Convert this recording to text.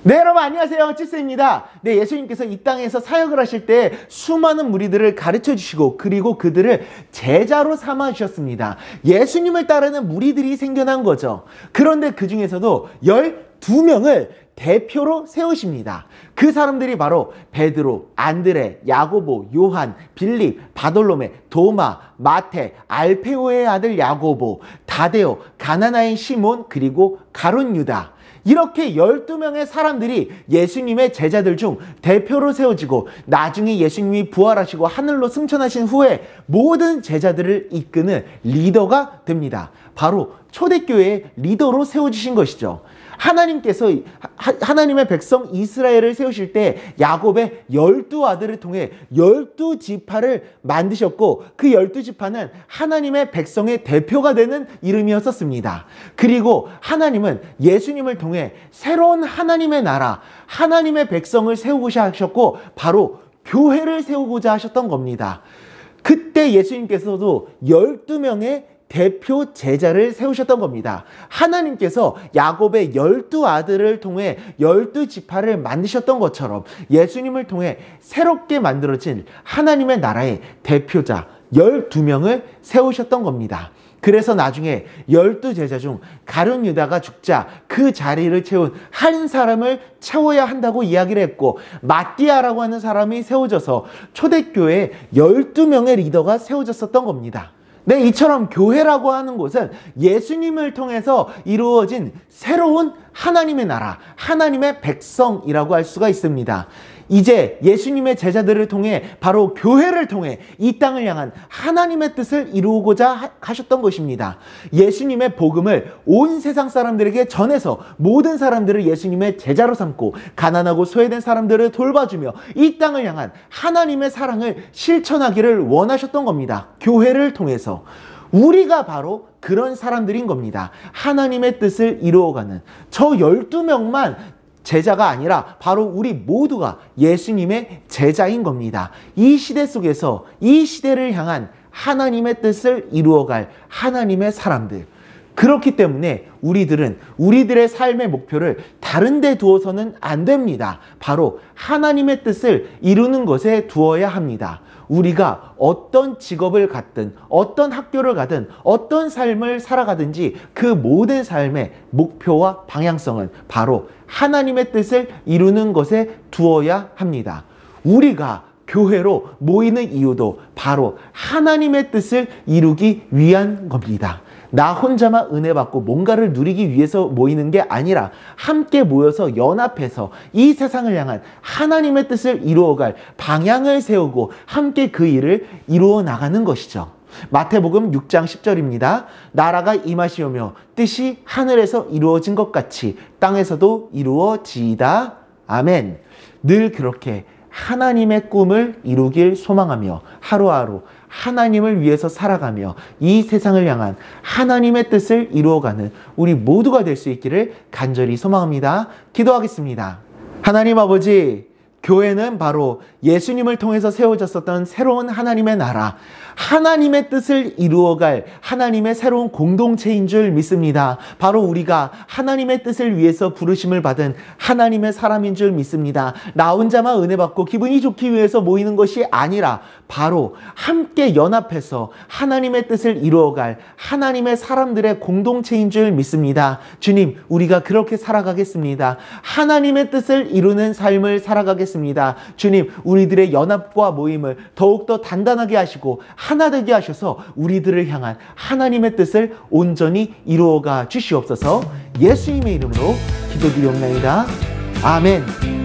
네, 여러분 안녕하세요. 찌스입니다. 네, 예수님께서 이 땅에서 사역을 하실 때 수많은 무리들을 가르쳐 주시고 그리고 그들을 제자로 삼아 주셨습니다. 예수님을 따르는 무리들이 생겨난 거죠. 그런데 그 중에서도 12명을 대표로 세우십니다. 그 사람들이 바로 베드로, 안드레, 야고보, 요한, 빌립, 바돌로메, 도마, 마테, 알페오의 아들 야고보, 다데오, 가나나인 시몬, 그리고 가룟 유다. 이렇게 12명의 사람들이 예수님의 제자들 중 대표로 세워지고 나중에 예수님이 부활하시고 하늘로 승천하신 후에 모든 제자들을 이끄는 리더가 됩니다. 바로 초대교회의 리더로 세워주신 것이죠. 하나님께서 하나님의 백성 이스라엘을 세우실 때 야곱의 12아들을 통해 12지파를 만드셨고 그 12지파는 하나님의 백성의 대표가 되는 이름이었었습니다. 그리고 하나님은 예수님을 통해 새로운 하나님의 나라, 하나님의 백성을 세우고자 하셨고 바로 교회를 세우고자 하셨던 겁니다. 그때 예수님께서도 12명의 대표 제자를 세우셨던 겁니다. 하나님께서 야곱의 12아들을 통해 12지파를 만드셨던 것처럼 예수님을 통해 새롭게 만들어진 하나님의 나라의 대표자 12명을 세우셨던 겁니다. 그래서 나중에 12제자 중 가룟 유다가 죽자 그 자리를 채운 한 사람을 채워야 한다고 이야기를 했고 마띠아라고 하는 사람이 세워져서 초대교회에 12명의 리더가 세워졌었던 겁니다. 네, 이처럼 교회라고 하는 곳은 예수님을 통해서 이루어진 새로운 하나님의 나라, 하나님의 백성이라고 할 수가 있습니다. 이제 예수님의 제자들을 통해 바로 교회를 통해 이 땅을 향한 하나님의 뜻을 이루고자 하셨던 것입니다. 예수님의 복음을 온 세상 사람들에게 전해서 모든 사람들을 예수님의 제자로 삼고 가난하고 소외된 사람들을 돌봐주며 이 땅을 향한 하나님의 사랑을 실천하기를 원하셨던 겁니다. 교회를 통해서. 우리가 바로 그런 사람들인 겁니다. 하나님의 뜻을 이루어가는 저 12명만 제자가 아니라 바로 우리 모두가 예수님의 제자인 겁니다. 이 시대 속에서 이 시대를 향한 하나님의 뜻을 이루어갈 하나님의 사람들. 그렇기 때문에 우리들은 우리들의 삶의 목표를 다른 데 두어서는 안 됩니다. 바로 하나님의 뜻을 이루는 것에 두어야 합니다. 우리가 어떤 직업을 갖든 어떤 학교를 가든 어떤 삶을 살아가든지 그 모든 삶의 목표와 방향성은 바로 하나님의 뜻을 이루는 것에 두어야 합니다. 우리가 교회로 모이는 이유도 바로 하나님의 뜻을 이루기 위한 겁니다. 나 혼자만 은혜 받고 뭔가를 누리기 위해서 모이는 게 아니라 함께 모여서 연합해서 이 세상을 향한 하나님의 뜻을 이루어갈 방향을 세우고 함께 그 일을 이루어 나가는 것이죠. 마태복음 6장 10절입니다. 나라가 임하시오며 뜻이 하늘에서 이루어진 것 같이 땅에서도 이루어지이다. 아멘. 늘 그렇게 하나님의 꿈을 이루길 소망하며 하루하루 하나님을 위해서 살아가며 이 세상을 향한 하나님의 뜻을 이루어가는 우리 모두가 될 수 있기를 간절히 소망합니다. 기도하겠습니다. 하나님 아버지, 교회는 바로 예수님을 통해서 세워졌었던 새로운 하나님의 나라, 하나님의 뜻을 이루어갈 하나님의 새로운 공동체인 줄 믿습니다. 바로 우리가 하나님의 뜻을 위해서 부르심을 받은 하나님의 사람인 줄 믿습니다. 나 혼자만 은혜 받고 기분이 좋기 위해서 모이는 것이 아니라 바로 함께 연합해서 하나님의 뜻을 이루어갈 하나님의 사람들의 공동체인 줄 믿습니다. 주님, 우리가 그렇게 살아가겠습니다. 하나님의 뜻을 이루는 삶을 살아가겠습니다. 주님, 우리들의 연합과 모임을 더욱더 단단하게 하시고 하나 되게 하셔서 우리들을 향한 하나님의 뜻을 온전히 이루어가 주시옵소서. 예수님의 이름으로 기도드리옵나이다. 아멘.